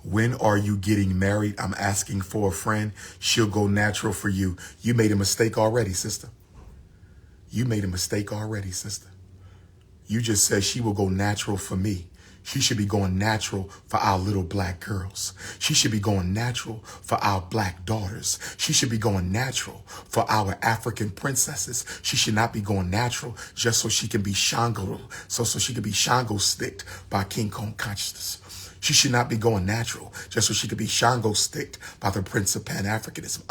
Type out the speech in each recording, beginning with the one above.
When are you getting married? I'm asking for a friend. She'll go natural for you. You made a mistake already, sister. You made a mistake already, sister. You just said she will go natural for me. She should be going natural for our little black girls. She should be going natural for our black daughters. She should be going natural for our African princesses. She should not be going natural just so she can be Shango, so she can be Shango sticked by King Kong consciousness. She should not be going natural just so she could be Shango sticked by the Prince of Pan-Africanism.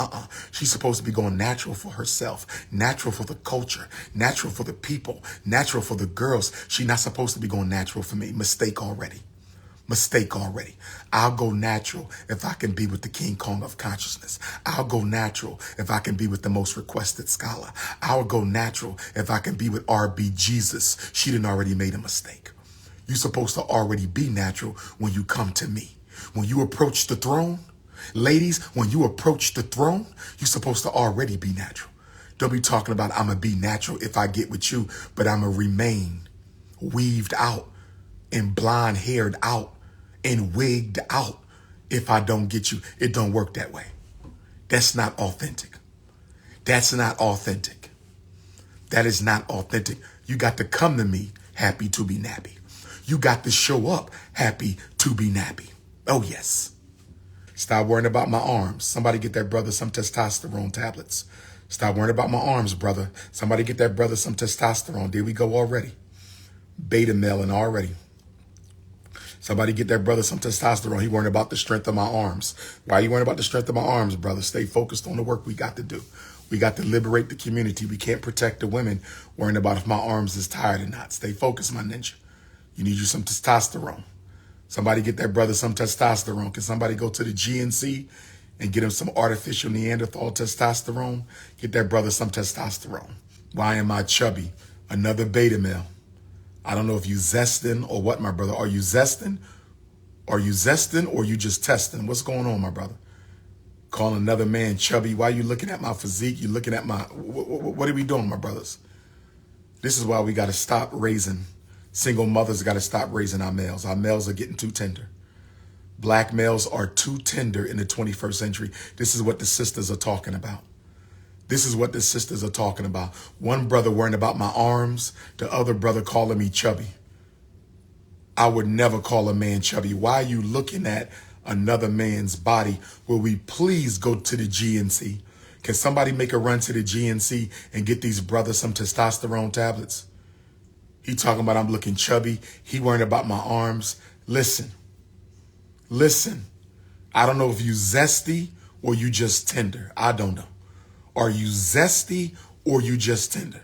She's supposed to be going natural for herself, natural for the culture, natural for the people, natural for the girls. She's not supposed to be going natural for me. Mistake already. Mistake already. I'll go natural if I can be with the King Kong of consciousness. I'll go natural if I can be with the most requested scholar. I'll go natural if I can be with RB Jesus. She done already made a mistake. You're supposed to already be natural when you come to me. When you approach the throne, ladies, when you approach the throne, you're supposed to already be natural. Don't be talking about I'm going to be natural if I get with you, but I'm going to remain weaved out and blonde haired out and wigged out if I don't get you. It don't work that way. That's not authentic. That's not authentic. That is not authentic. You got to come to me happy to be nappy. You got to show up happy to be nappy. Oh, yes. Stop worrying about my arms. Somebody get that brother some testosterone tablets. Stop worrying about my arms, brother. Somebody get that brother some testosterone. There we go already. Beta mailing already. Somebody get that brother some testosterone. He worrying about the strength of my arms. Why are you worrying about the strength of my arms, brother? Stay focused on the work we got to do. We got to liberate the community. We can't protect the women worrying about if my arms is tired or not. Stay focused, my ninja. You need you some testosterone. Somebody get that brother some testosterone. Can somebody go to the GNC and get him some artificial Neanderthal testosterone? Get that brother some testosterone. Why am I chubby? Another beta male. I don't know if you zesting or what, my brother. Are you zesting? Are you zesting or you just testing? What's going on, my brother? Calling another man chubby. Why are you looking at my physique? You looking at my... What are we doing, my brothers? This is why we got to stop raising... Single mothers got to stop raising our males. Our males are getting too tender. Black males are too tender in the 21st century. This is what the sisters are talking about. This is what the sisters are talking about. One brother worrying about my arms, the other brother calling me chubby. I would never call a man chubby. Why are you looking at another man's body? Will we please go to the GNC? Can somebody make a run to the GNC and get these brothers some testosterone tablets? He talking about I'm looking chubby. He worrying about my arms. Listen. I don't know if you zesty or you just tender. I don't know. Are you zesty or you just tender?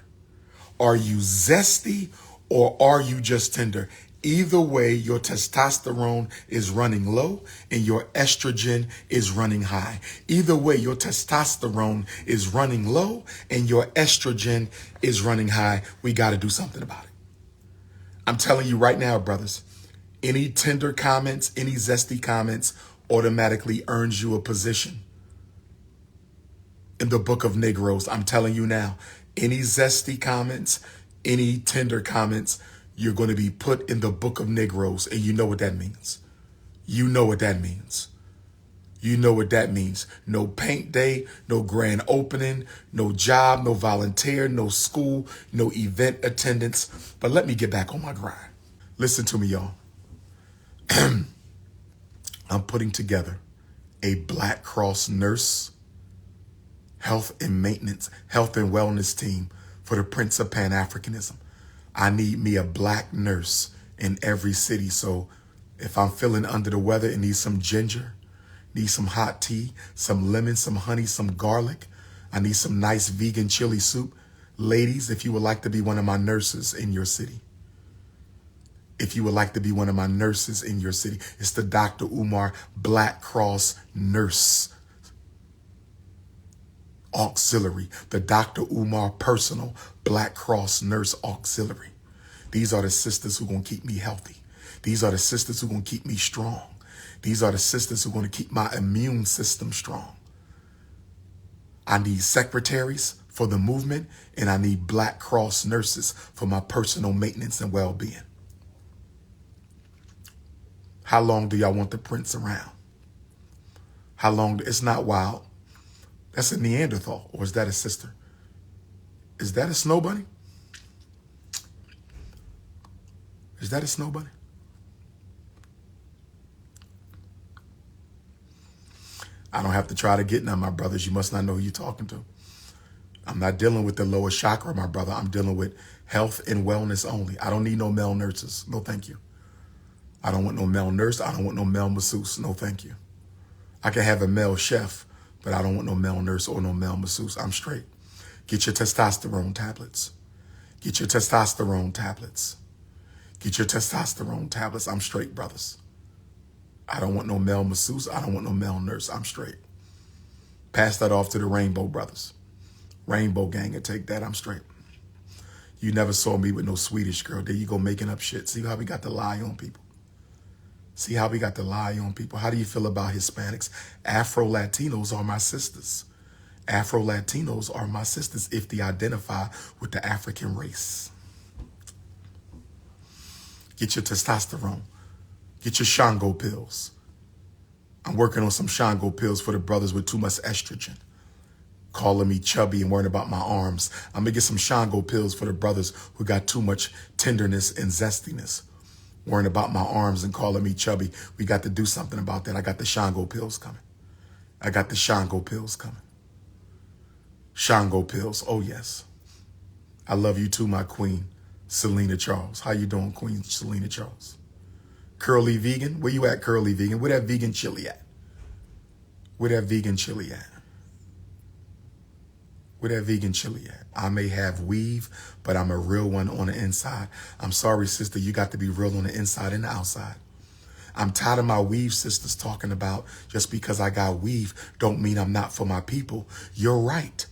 Are you zesty or are you just tender? Either way, your testosterone is running low and your estrogen is running high. Either way, your testosterone is running low and your estrogen is running high. We got to do something about it. I'm telling you right now, brothers, any tender comments, any zesty comments automatically earns you a position in the book of Negroes. I'm telling you now, any zesty comments, any tender comments, you're going to be put in the book of Negroes. And you know what that means. You know what that means. You know what that means. No paint day, no grand opening, no job, no volunteer, no school, no event attendance. But let me get back on my grind. Listen to me, y'all. I'm putting together a Black Cross nurse, health and maintenance, health and wellness team for the Prince of Pan-Africanism. I need me a black nurse in every city. So if I'm feeling under the weather and need some ginger, need some hot tea, some lemon, some honey, some garlic. I need some nice vegan chili soup. Ladies, if you would like to be one of my nurses in your city. If you would like to be one of my nurses in your city, it's the DR.UMAR Black Cross Nurse Auxiliary. The DR.UMAR Personal Black Cross Nurse Auxiliary. These are the sisters who are going to keep me healthy. These are the sisters who are going to keep me strong. These are the sisters who are going to keep my immune system strong. I need secretaries for the movement, and I need Black Cross nurses for my personal maintenance and well-being. How long do y'all want the prince around? How long? It's not wild. That's a Neanderthal. Or is that a sister? Is that a snow bunny? Is that a snow bunny? I don't have to try to get none, my brothers. You must not know who you're talking to. I'm not dealing with the lower chakra, my brother. I'm dealing with health and wellness only. I don't need no male nurses. No, thank you. I don't want no male nurse. I don't want no male masseuse. No, thank you. I can have a male chef, but I don't want no male nurse or no male masseuse. I'm straight. Get your testosterone tablets. Get your testosterone tablets. Get your testosterone tablets. I'm straight, brothers. I don't want no male masseuse. I don't want no male nurse. I'm straight. Pass that off to the Rainbow Brothers. Rainbow Gang and take that. I'm straight. You never saw me with no Swedish girl. There you go making up shit. See how we got to lie on people? See how we got to lie on people? How do you feel about Hispanics? Afro-Latinos are my sisters. Afro-Latinos are my sisters if they identify with the African race. Get your testosterone. Get your Shango pills. I'm working on some Shango pills for the brothers with too much estrogen. Calling me chubby and worrying about my arms. I'm going to get some Shango pills for the brothers who got too much tenderness and zestiness. Worrying about my arms and calling me chubby. We got to do something about that. I got the Shango pills coming. I got the Shango pills coming. Shango pills. Oh, yes. I love you too, my queen, Selena Charles. How you doing, Queen Selena Charles? Curly Vegan? Where you at, Curly Vegan? Where that vegan chili at? Where that vegan chili at? Where that vegan chili at? I may have weave, but I'm a real one on the inside. I'm sorry, sister. You got to be real on the inside and the outside. I'm tired of my weave sisters talking about just because I got weave don't mean I'm not for my people. You're right.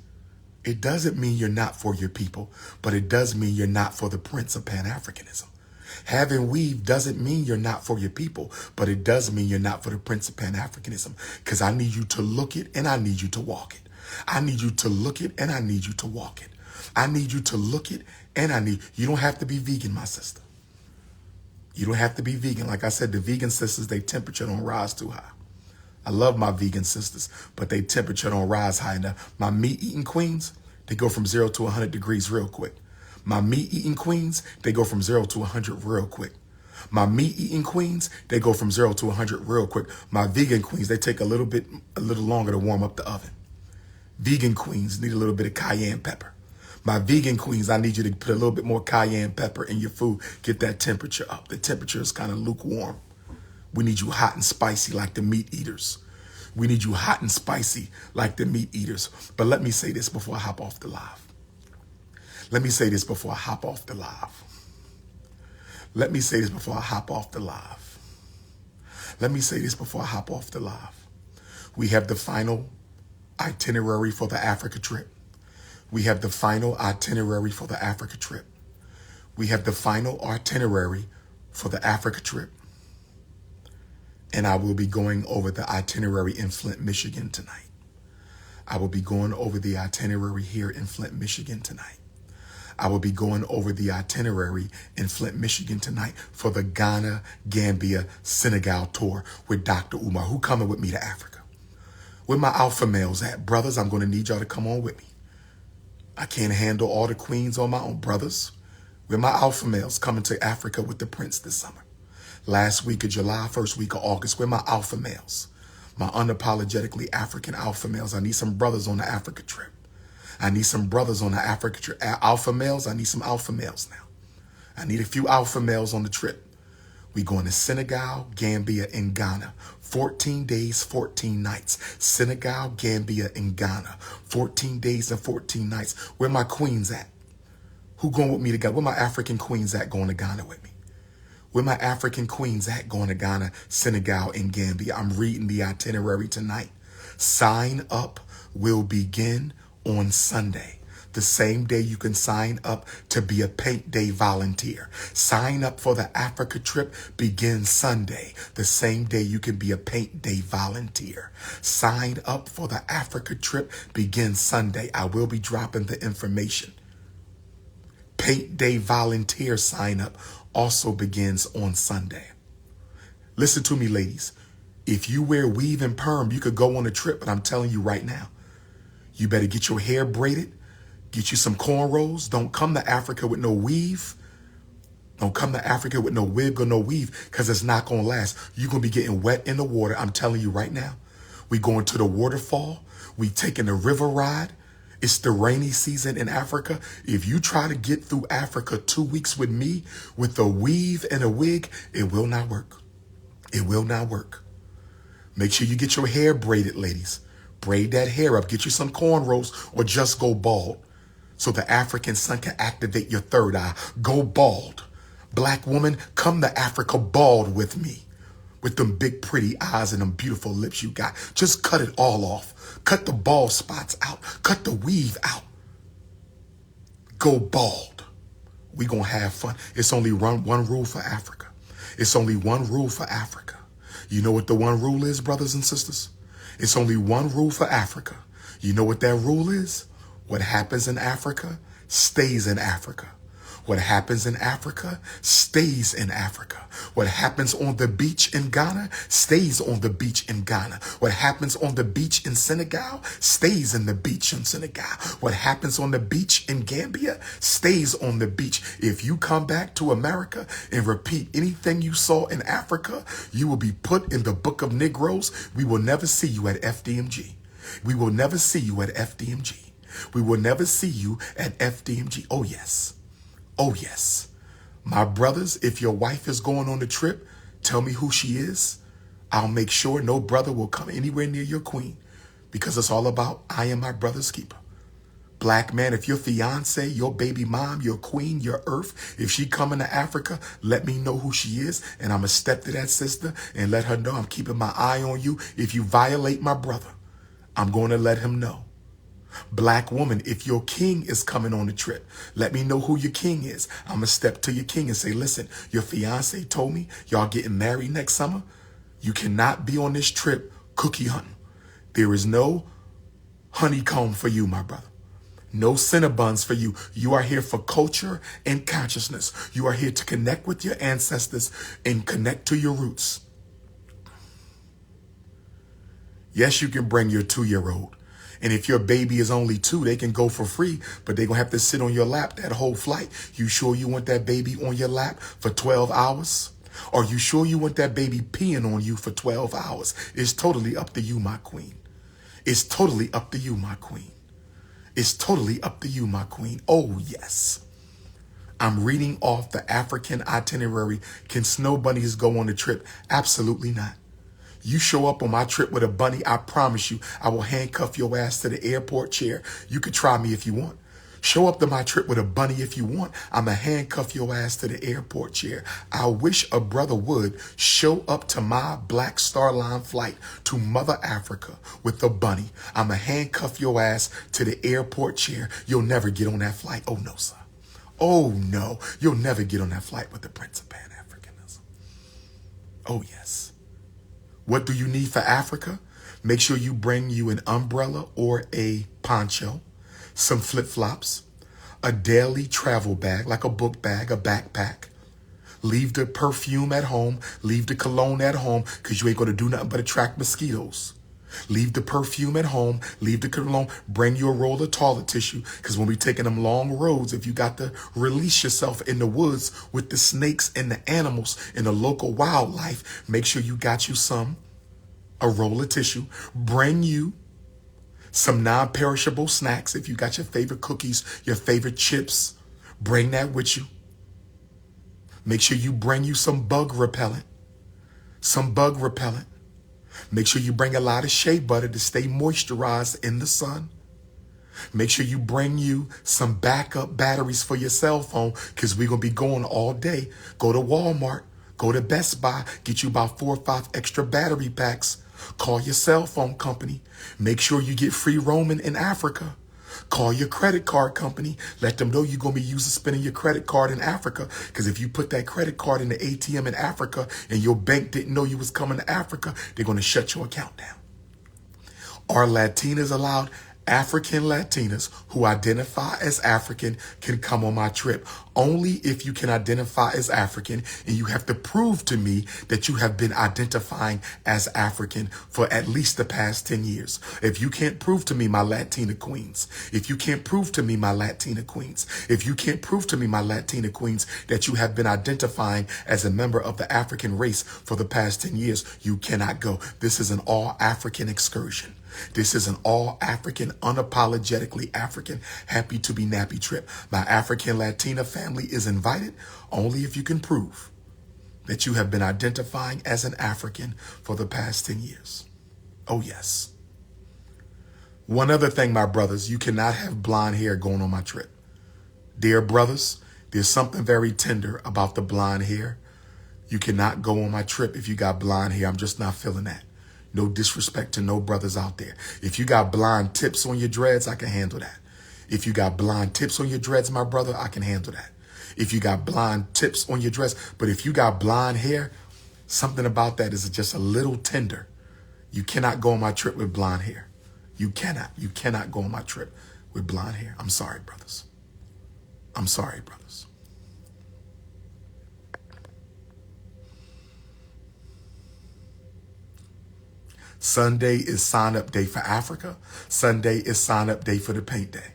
It doesn't mean you're not for your people, but it does mean you're not for the Prince of Pan-Africanism. Having weave doesn't mean you're not for your people, but it does mean you're not for the Prince of Pan-Africanism, because I need you to look it and I need you to walk it. I need you to look it and I need you to walk it. I need you to look it and you don't have to be vegan, my sister. You don't have to be vegan. Like I said, the vegan sisters, they temperature don't rise too high. I love my vegan sisters, but they temperature don't rise high enough. My meat-eating queens, they go from 0 to 100 degrees real quick. My meat-eating queens, they go from 0 to 100 real quick. My meat-eating queens, they go from 0 to 100 real quick. My vegan queens, they take a little longer to warm up the oven. Vegan queens need a little bit of cayenne pepper. My vegan queens, I need you to put a little bit more cayenne pepper in your food. Get that temperature up. The temperature is kind of lukewarm. We need you hot and spicy like the meat eaters. We need you hot and spicy like the meat eaters. But let me say this before I hop off the live. Let me say this before I hop off the live. Let me say this before I hop off the live. Let me say this before I hop off the live. We have the final itinerary for the Africa trip. We have the final itinerary for the Africa trip. We have the final itinerary for the Africa trip. And I will be going over the itinerary in Flint, Michigan tonight. I will be going over the itinerary here in Flint, Michigan tonight. I will be going over the itinerary in Flint, Michigan tonight for the Ghana, Gambia, Senegal tour with DR.UMAR. Who coming with me to Africa? Where my alpha males at? Brothers, I'm going to need y'all to come on with me. I can't handle all the queens on my own. Brothers, where my alpha males coming to Africa with the prince this summer? Last week of July, first week of August, where my alpha males? My unapologetically African alpha males. I need some brothers on the Africa trip. I need some brothers on the Africa trip. Alpha males, I need some alpha males now. I need a few alpha males on the trip. We going to Senegal, Gambia, and Ghana. 14 days, 14 nights. Senegal, Gambia, and Ghana. 14 days and 14 nights. Where my queens at? Who going with me to Ghana? Where my African queens at going to Ghana with me? Where my African queens at going to Ghana, Senegal, and Gambia? I'm reading the itinerary tonight. Sign up will begin on Sunday. The same day you can sign up to be a Paint Day volunteer. Sign up for the Africa trip begins Sunday. The same day you can be a Paint Day volunteer. Sign up for the Africa trip begins Sunday. I will be dropping the information. Paint Day volunteer sign up also begins on Sunday. Listen to me, ladies. If you wear weave and perm, you could go on a trip, but I'm telling you right now, you better get your hair braided, get you some cornrows. Don't come to Africa with no weave. Don't come to Africa with no wig or no weave, because it's not going to last. You're going to be getting wet in the water. I'm telling you right now. We going to the waterfall. We taking the river ride. It's the rainy season in Africa. If you try to get through Africa 2 weeks with me with a weave and a wig, it will not work. It will not work. Make sure you get your hair braided, ladies. Braid that hair up. Get you some cornrows or just go bald so the African sun can activate your third eye. Go bald. Black woman, come to Africa bald with me. With them big pretty eyes and them beautiful lips you got. Just cut it all off. Cut the bald spots out. Cut the weave out. Go bald. We gonna have fun. It's only one rule for Africa. It's only one rule for Africa. You know what the one rule is, brothers and sisters? It's only one rule for Africa. You know what that rule is? What happens in Africa stays in Africa. What happens in Africa stays in Africa. What happens on the beach in Ghana stays on the beach in Ghana. What happens on the beach in Senegal stays in the beach in Senegal. What happens on the beach in Gambia stays on the beach. If you come back to America and repeat anything you saw in Africa, you will be put in the book of Negroes. We will never see you at FDMG. We will never see you at FDMG. We will never see you at FDMG. Oh, yes. Oh, yes. My brothers, if your wife is going on the trip, tell me who she is. I'll make sure no brother will come anywhere near your queen, because it's all about I am my brother's keeper. Black man, if your fiance, your baby mom, your queen, your earth, if she coming to Africa, let me know who she is, and I'm going to step to that sister and let her know I'm keeping my eye on you. If you violate my brother, I'm going to let him know. Black woman, if your king is coming on the trip, let me know who your king is. I'm going to step to your king and say, listen, your fiance told me y'all getting married next summer. You cannot be on this trip cookie hunting. There is no honeycomb for you, my brother. No Cinnabons for you. You are here for culture and consciousness. You are here to connect with your ancestors and connect to your roots. Yes, you can bring your 2-year-old. And if your baby is only 2, they can go for free, but they're going to have to sit on your lap that whole flight. You sure you want that baby on your lap for 12 hours? Are you sure you want that baby peeing on you for 12 hours? It's totally up to you, my queen. It's totally up to you, my queen. It's totally up to you, my queen. Oh, yes. I'm reading off the African itinerary. Can snow bunnies go on the trip? Absolutely not. You show up on my trip with a bunny, I promise you, I will handcuff your ass to the airport chair. You can try me if you want. Show up to my trip with a bunny if you want. I'm going to handcuff your ass to the airport chair. I wish a brother would show up to my Black Star Line flight to Mother Africa with a bunny. I'm going to handcuff your ass to the airport chair. You'll never get on that flight. Oh, no, sir. Oh, no. You'll never get on that flight with the Prince of Pan-Africanism. Oh, yes. What do you need for Africa? Make sure you bring you an umbrella or a poncho, some flip-flops, a daily travel bag, like a book bag, a backpack. Leave the perfume at home. Leave the cologne at home, because you ain't going to do nothing but attract mosquitoes. Leave the perfume at home. Leave the cologne. Bring your roll of toilet tissue, because when we taking them long roads, if you got to release yourself in the woods with the snakes and the animals and the local wildlife, make sure you got you a roll of tissue. Bring you some non-perishable snacks. If you got your favorite cookies, your favorite chips, bring that with you. Make sure you bring you some bug repellent. Some bug repellent. Make sure you bring a lot of shea butter to stay moisturized in the sun. Make sure you bring you some backup batteries for your cell phone, because we're going to be going all day. Go to Walmart. Go to Best Buy. Get you about 4 or 5 extra battery packs. Call your cell phone company. Make sure you get free roaming in Africa. Call your credit card company. Let them know you're going to be spending your credit card in Africa. Because if you put that credit card in the ATM in Africa and your bank didn't know you was coming to Africa, they're going to shut your account down. Are Latinas allowed? African Latinas who identify as African can come on my trip. Only if you can identify as African, and you have to prove to me that you have been identifying as African for at least the past 10 years. If you can't prove to me, my Latina queens, if you can't prove to me, my Latina queens, if you can't prove to me, my Latina queens, that you have been identifying as a member of the African race for the past 10 years, you cannot go. This is an all-African excursion. This is an all-African, unapologetically African, happy to be nappy trip. My African Latina family is invited only if you can prove that you have been identifying as an African for the past 10 years. Oh, yes. One other thing, my brothers, you cannot have blonde hair going on my trip. Dear brothers, there's something very tender about the blonde hair. You cannot go on my trip if you got blonde hair. I'm just not feeling that. No disrespect to no brothers out there. If you got blonde tips on your dreads, I can handle that. If you got blonde tips on your dreads, my brother, I can handle that. If you got blonde tips on your dress, but if you got blonde hair, something about that is just a little tender. You cannot go on my trip with blonde hair. You cannot go on my trip with blonde hair. I'm sorry, brothers. I'm sorry, brothers. Sunday is sign-up day for Africa. Sunday is sign-up day for the paint day.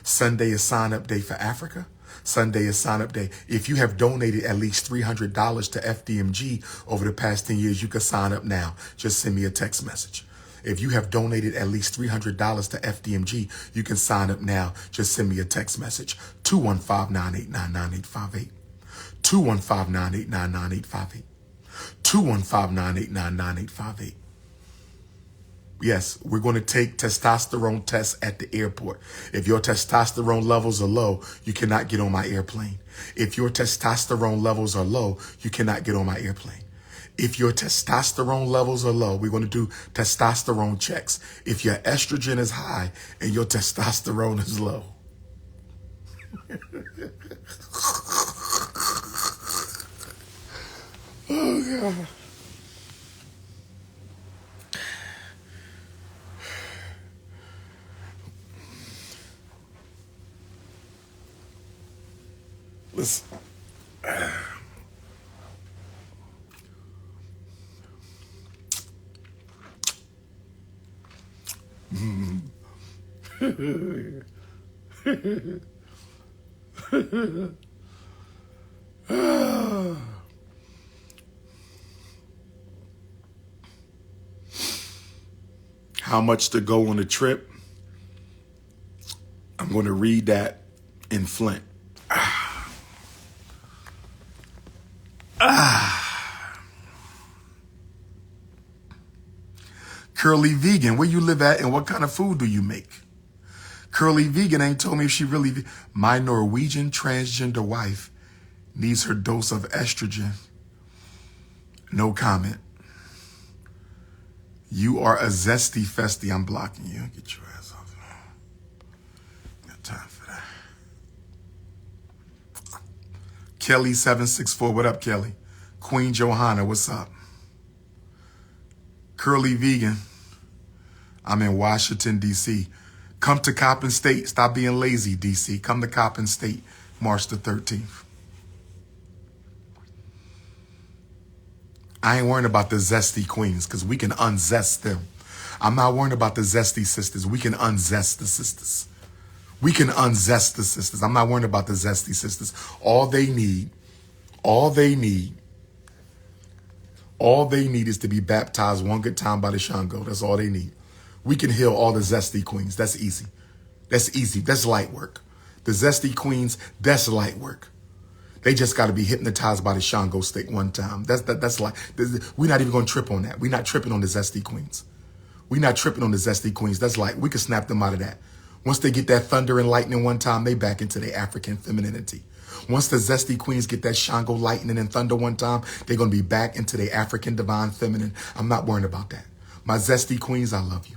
Sunday is sign-up day for Africa. Sunday is sign-up day. If you have donated at least $300 to FDMG over the past 10 years, you can sign up now. Just send me a text message. If you have donated at least $300 to FDMG, you can sign up now. Just send me a text message. 215-989-9858. 215-989-9858. 215-989-9858. Yes, we're going to take testosterone tests at the airport. If your testosterone levels are low, you cannot get on my airplane. If your testosterone levels are low, you cannot get on my airplane. If your testosterone levels are low, we're going to do testosterone checks. If your estrogen is high and your testosterone is low. Oh, God. Listen. How much to go on a trip? I'm going to read that in Flint. Curly Vegan, where you live at and what kind of food do you make? Curly Vegan ain't told me if she really... My Norwegian transgender wife needs her dose of estrogen. No comment. You are a zesty festy. I'm blocking you. Get your ass off. Got time for that. Kelly764, what up, Kelly? Queen Johanna, what's up? Curly Vegan, I'm in Washington, D.C. Come to Coppin State. Stop being lazy, D.C. Come to Coppin State, March the 13th. I ain't worrying about the zesty queens because we can unzest them. I'm not worrying about the zesty sisters. We can unzest the sisters. We can unzest the sisters. I'm not worrying about the zesty sisters. All they need is to be baptized one good time by the Shango. That's all they need. We can heal all the zesty queens. That's easy. That's easy. That's light work. The zesty queens, that's light work. They just got to be hypnotized by the Shango stick one time. That's like, we're not even going to trip on that. We're not tripping on the zesty queens. We're not tripping on the zesty queens. That's like, we can snap them out of that. Once they get that thunder and lightning one time, they back into their African femininity. Once the zesty queens get that Shango lightning and thunder one time, they're going to be back into their African divine feminine. I'm not worried about that. My zesty queens, I love you.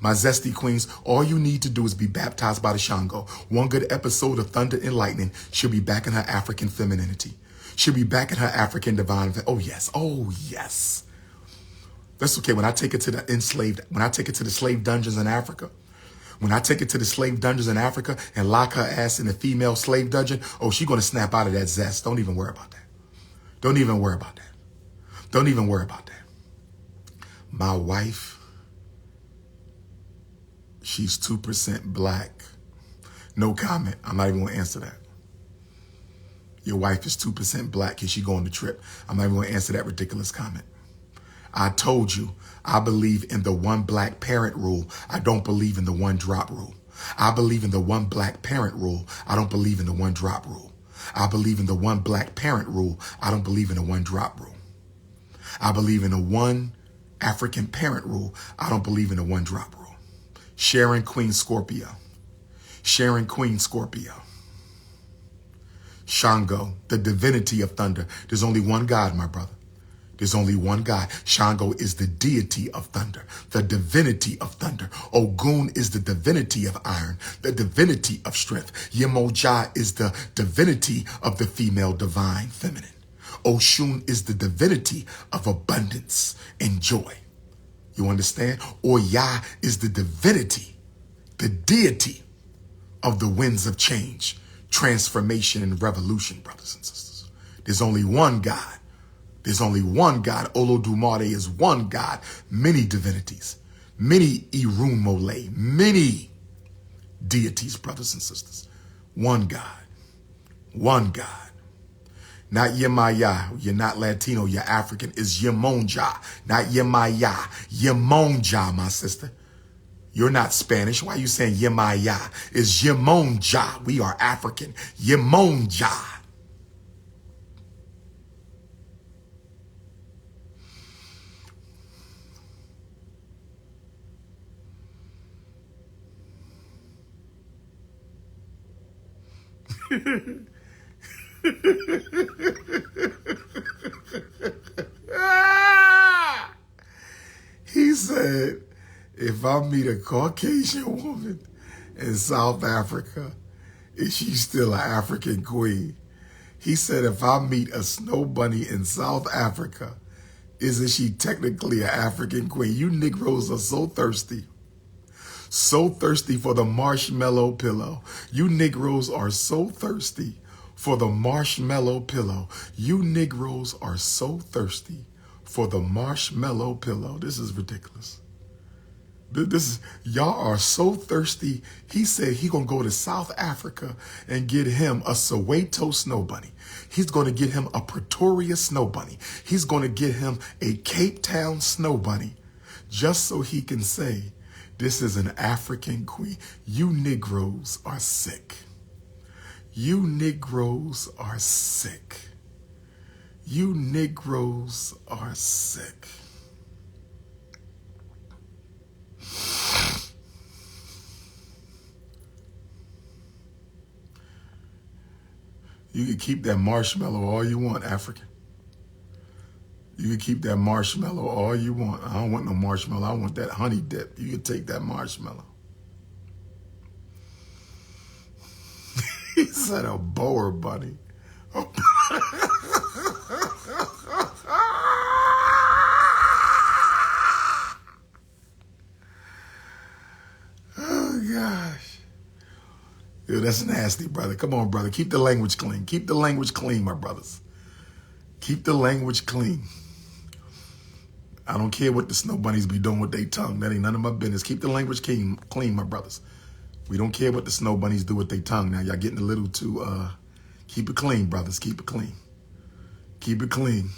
My zesty queens, all you need to do is be baptized by the Shango. One good episode of thunder and lightning, she'll be back in her African femininity. She'll be back in her African divine. Oh, yes. Oh, yes. That's okay. When I take it to the slave dungeons in Africa, When I take her to the slave dungeons in Africa and lock her ass in the female slave dungeon, oh, she's going to snap out of that zest. Don't even worry about that. Don't even worry about that. Don't even worry about that. My wife, she's 2% black. No comment. I'm not even going to answer that. Your wife is 2% black. Can she go on the trip? I'm not even going to answer that ridiculous comment. I told you, I believe in the one black parent rule. I don't believe in the one drop rule. I believe in the one black parent rule. I don't believe in the one drop rule. I believe in the one black parent rule. I don't believe in the one drop rule. I believe in the one African parent rule. I don't believe in the one drop rule. Sharon Queen Scorpio. Sharon Queen Scorpio. Shango, the divinity of thunder. There's only one God, my brother. There's only one God. Shango is the deity of thunder, the divinity of thunder. Ogun is the divinity of iron, the divinity of strength. Yemoja is the divinity of the female divine feminine. Oshun is the divinity of abundance and joy. You understand? Oya is the divinity, the deity of the winds of change, transformation, and revolution, brothers and sisters. There's only one God. There's only one God. Olodumare is one God. Many divinities. Many Irumole. Many deities, brothers and sisters. One God. One God. Not Yemaya. You're not Latino. You're African. It's Yemonja. Not Yemaya. Yemonja, my sister. You're not Spanish. Why are you saying Yemaya? It's Yemonja. We are African. Yemonja. He said, if I meet a Caucasian woman in South Africa, is she still an African queen? He said, if I meet a snow bunny in South Africa, isn't she technically an African queen? You Negroes are so thirsty. So thirsty for the marshmallow pillow. You Negroes are so thirsty for the marshmallow pillow. You Negroes are so thirsty for the marshmallow pillow. This is ridiculous. Y'all are so thirsty. He said he gonna go to South Africa and get him a Soweto snow bunny. He's gonna get him a Pretoria snow bunny. He's gonna get him a Cape Town snow bunny, just so he can say, this is an African queen. You Negroes are sick. You Negroes are sick. You Negroes are sick. You can keep that marshmallow all you want, African. You can keep that marshmallow all you want. I don't want no marshmallow. I want that honey dip. You can take that marshmallow. He said a Boer bunny. Oh gosh. Yo, that's nasty, brother. Come on, brother. Keep the language clean. Keep the language clean, my brothers. Keep the language clean. I don't care what the snow bunnies be doing with their tongue. That ain't none of my business. Keep the language clean, my brothers. We don't care what the snow bunnies do with their tongue. Now, y'all getting a little too, keep it clean, brothers. Keep it clean. Keep it clean.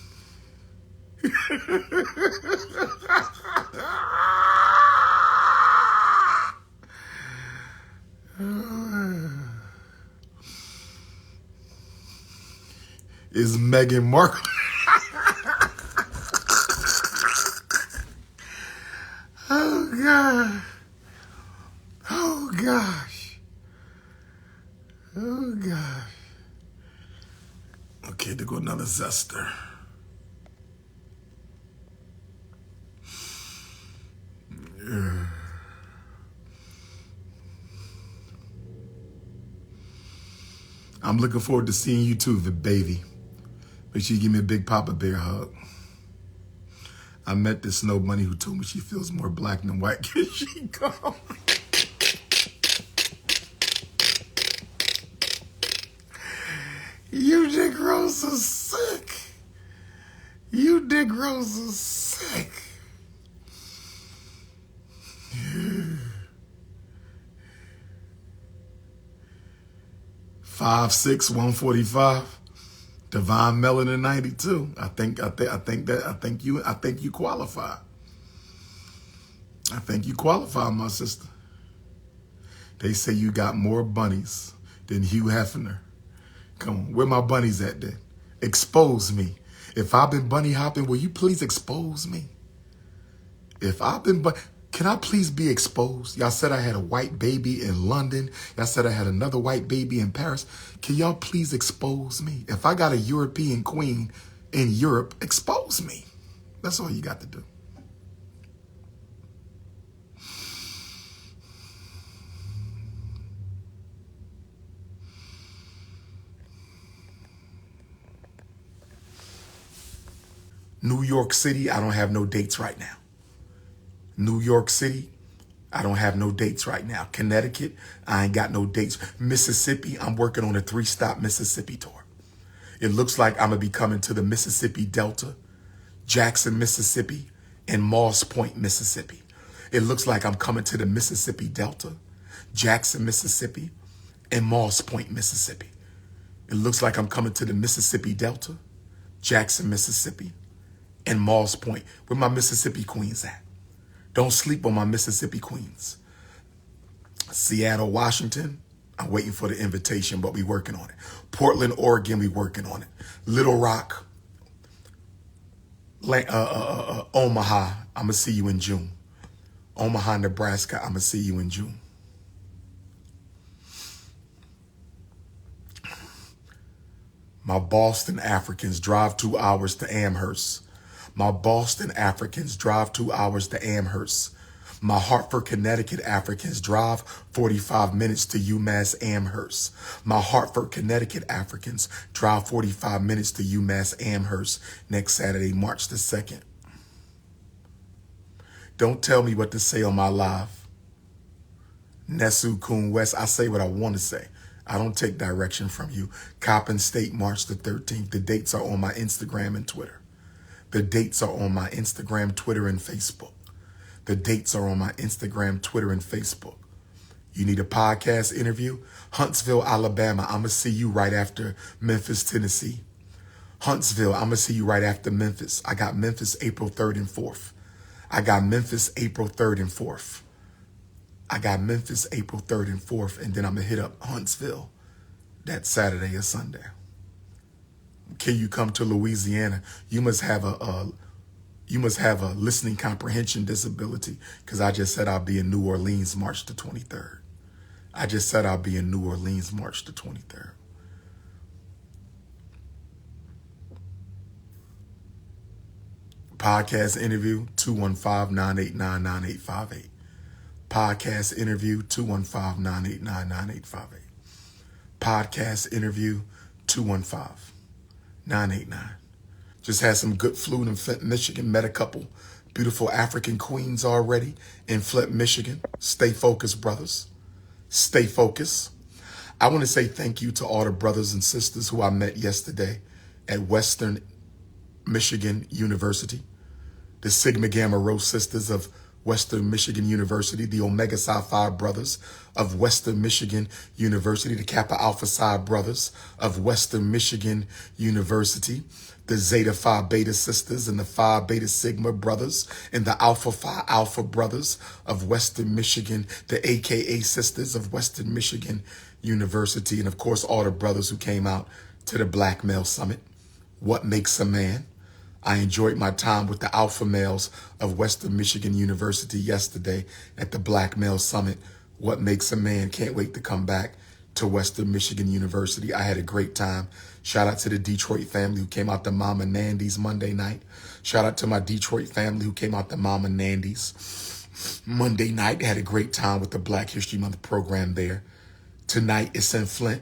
Is Meghan Markle. Oh, God. Oh, gosh. Oh, gosh. Okay, there go another zester. Yeah. I'm looking forward to seeing you too, the baby. Make sure you give me a big Papa Bear hug. I met this snow bunny who told me she feels more black than white. Can she go? You Negroes are sick. You Negroes are sick. 5'6", 145. Divine Melanin 92. I think you qualify. I think you qualify, my sister. They say you got more bunnies than Hugh Hefner. Come on, where my bunnies at then? Expose me. If I've been bunny hopping, will you please expose me? If I've been can I please be exposed? Y'all said I had a white baby in London. Y'all said I had another white baby in Paris. Can y'all please expose me? If I got a European queen in Europe, expose me. That's all you got to do. New York City, I don't have no dates right now. New York City, I don't have no dates right now. Connecticut, I ain't got no dates. Mississippi, I'm working on a 3-stop Mississippi tour. It looks like I'm going to be coming to the Mississippi Delta, Jackson, Mississippi, and Moss Point, Mississippi. It looks like I'm coming to the Mississippi Delta, Jackson, Mississippi, and Moss Point, Mississippi. It looks like I'm coming to the Mississippi Delta, Jackson, Mississippi, and Moss Point. Where my Mississippi queens at? Don't sleep on my Mississippi queens. Seattle, Washington, I'm waiting for the invitation, but we working on it. Portland, Oregon, we working on it. Little Rock, Omaha, I'm going to see you in June. Omaha, Nebraska, I'm going to see you in June. My Boston Africans drive 2 hours to Amherst. My Boston Africans drive 2 hours to Amherst. My Hartford, Connecticut Africans drive 45 minutes to UMass Amherst. My Hartford, Connecticut Africans drive 45 minutes to UMass Amherst next Saturday, March the 2nd. Don't tell me what to say on my live. Nesu Coon West, I say what I want to say. I don't take direction from you. Coppin State, March the 13th. The dates are on my Instagram and Twitter. The dates are on my Instagram, Twitter, and Facebook. The dates are on my Instagram, Twitter, and Facebook. You need a podcast interview? Huntsville, Alabama. I'm going to see you right after Memphis, Tennessee. Huntsville, I'm going to see you right after Memphis. I got Memphis April 3rd and 4th. I got Memphis April 3rd and 4th. I got Memphis April 3rd and 4th, and then I'm going to hit up Huntsville that Saturday or Sunday. Can you come to Louisiana? You must have a listening comprehension disability, because I just said I'll be in New Orleans March the 23rd. I just said I'll be in New Orleans March the 23rd. Podcast interview 215-989-9858. Podcast interview 215-989-9858. Podcast interview 215-989. Just had some good food in Flint, Michigan. Met a couple beautiful African queens already in Flint, Michigan. Stay focused, brothers. Stay focused. I want to say thank you to all the brothers and sisters who I met yesterday at Western Michigan University. The Sigma Gamma Rho sisters of Western Michigan University, the Omega Psi Phi brothers of Western Michigan University, the Kappa Alpha Psi brothers of Western Michigan University, the Zeta Phi Beta sisters and the Phi Beta Sigma brothers and the Alpha Phi Alpha brothers of Western Michigan, the AKA sisters of Western Michigan University, and of course all the brothers who came out to the Black Male Summit. What makes a man? I enjoyed my time with the alpha males of Western Michigan University yesterday at the Black Male Summit. What makes a man? Can't wait to come back to Western Michigan University. I had a great time. Shout out to the Detroit family who came out to Mama Nandy's Monday night. Shout out to my Detroit family who came out to Mama Nandy's Monday night. Had a great time with the Black History Month program there. Tonight it's in Flint.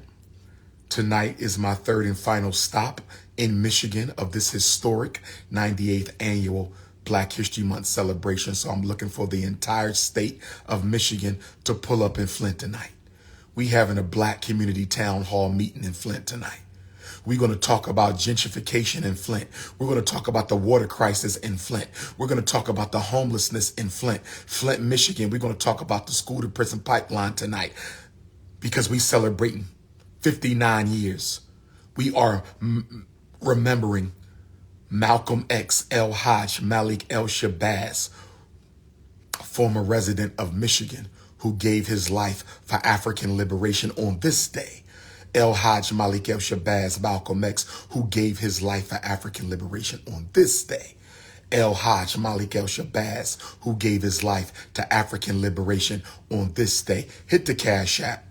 Tonight is my third and final stop in Michigan of this historic 98th annual Black History Month celebration. So I'm looking for the entire state of Michigan to pull up in Flint tonight. We having a Black community town hall meeting in Flint tonight. We're going to talk about gentrification in Flint. We're going to talk about the water crisis in Flint. We're going to talk about the homelessness in Flint, Michigan. We're going to talk about the school to prison pipeline tonight because we celebrating 59 years. We are remembering Malcolm X, El Hajj Malik El Shabazz, former resident of Michigan, who gave his life for African liberation on this day. El Hajj Malik El Shabazz, Malcolm X, who gave his life for African liberation on this day. El Hajj Malik El Shabazz, who gave his life to African liberation on this day. Hit the Cash App,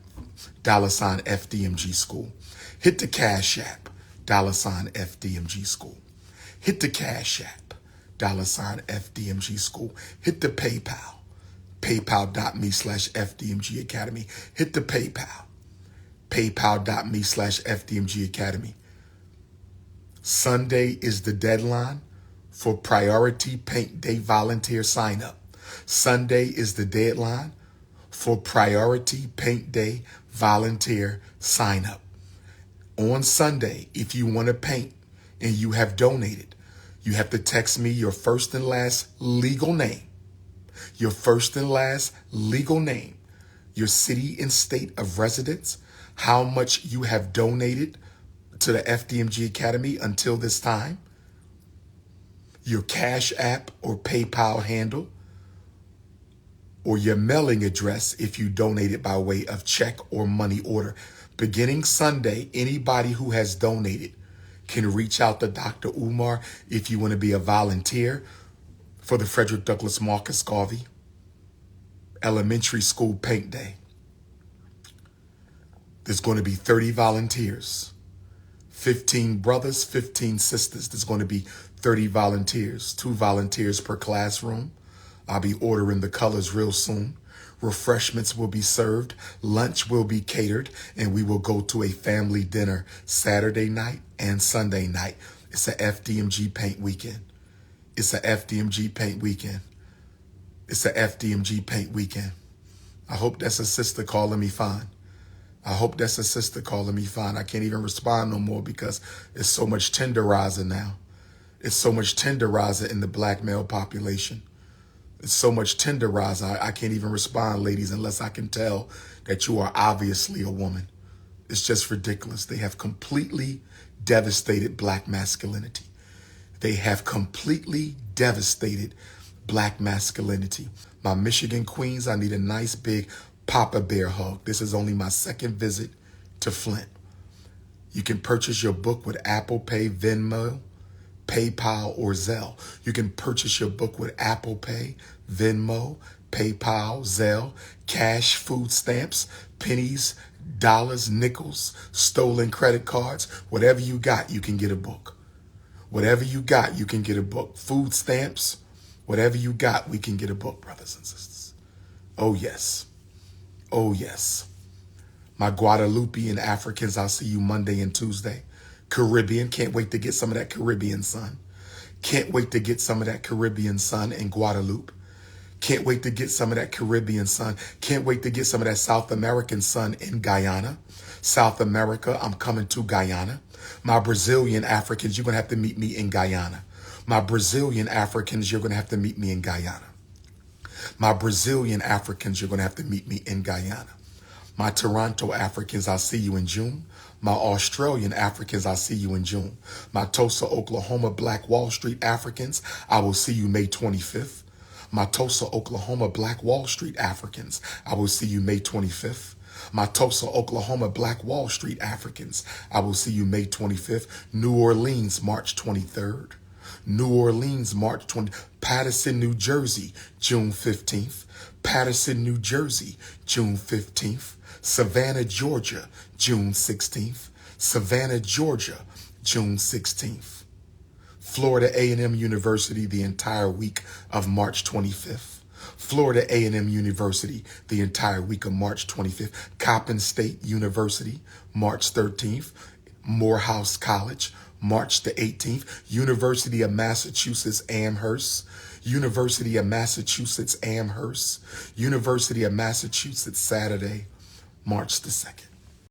$ FDMG School. Hit the Cash App, $ FDMG School. Hit the Cash App, $ FDMG School. Hit the PayPal, paypal.me/FDMG Academy. Hit the PayPal, paypal.me/FDMG Academy. Sunday is the deadline for Priority Paint Day volunteer sign up. Sunday is the deadline for Priority Paint Day volunteer sign up. On Sunday, if you want to paint and you have donated, you have to text me your first and last legal name, your first and last legal name, your city and state of residence, how much you have donated to the FDMG Academy until this time, your Cash App or PayPal handle, or your mailing address if you donated by way of check or money order. Beginning Sunday, anybody who has donated can reach out to Dr. Umar if you want to be a volunteer for the Frederick Douglass Marcus Garvey Elementary School Paint Day. There's going to be 30 volunteers, 15 brothers, 15 sisters. There's going to be 30 volunteers, 2 volunteers per classroom. I'll be ordering the colors real soon. Refreshments will be served, lunch will be catered, and we will go to a family dinner Saturday night and Sunday night. It's a FDMG paint weekend. It's a FDMG paint weekend. It's a FDMG paint weekend. I hope that's a sister calling me fine. I hope that's a sister calling me fine. I can't even respond no more because it's so much tenderizer now. It's so much tenderizer in the black male population. It's so much tenderizer. I can't even respond, ladies, unless I can tell that you are obviously a woman. It's just ridiculous. They have completely devastated black masculinity. They have completely devastated black masculinity. My Michigan queens, I need a nice big Papa Bear hug. This is only my second visit to Flint. You can purchase your book with Apple Pay, Venmo, PayPal, or Zelle. You can purchase your book with Apple Pay, Venmo, PayPal, Zelle, cash, food stamps, pennies, dollars, nickels, stolen credit cards. Whatever you got, you can get a book. Whatever you got, you can get a book. Food stamps, whatever you got, we can get a book, brothers and sisters. Oh, yes. Oh, yes. My Guadalupean Africans, I'll see you Monday and Tuesday. Caribbean, can't wait to get some of that Caribbean sun. Can't wait to get some of that Caribbean sun in Guadeloupe. Can't wait to get some of that Caribbean sun. Can't wait to get some of that South American sun in Guyana. South America, I'm coming to Guyana. My Brazilian Africans, you're going to have to meet me in Guyana. My Brazilian Africans, you're going to have to meet me in Guyana. My Brazilian Africans, you're going to have to meet me in Guyana. My Toronto Africans, I'll see you in June. My Australian Africans, I'll see you in June. My Tulsa, Oklahoma Black Wall Street Africans, I will see you May 25th. My Tulsa, Oklahoma Black Wall Street Africans, I will see you May 25th. My Tulsa, Oklahoma Black Wall Street Africans, I will see you May 25th. New Orleans, March 23rd. New Orleans, March 20th. Paterson, New Jersey, June 15th. Paterson, New Jersey, June 15th. Savannah, Georgia, June 16th. Savannah, Georgia, June 16th. Florida A&M University, the entire week of March 25th. Florida A&M University, the entire week of March 25th. Coppin State University, March 13th. Morehouse College, March the 18th. University of Massachusetts Amherst. University of Massachusetts Amherst. University of Massachusetts Saturday, March the 2nd.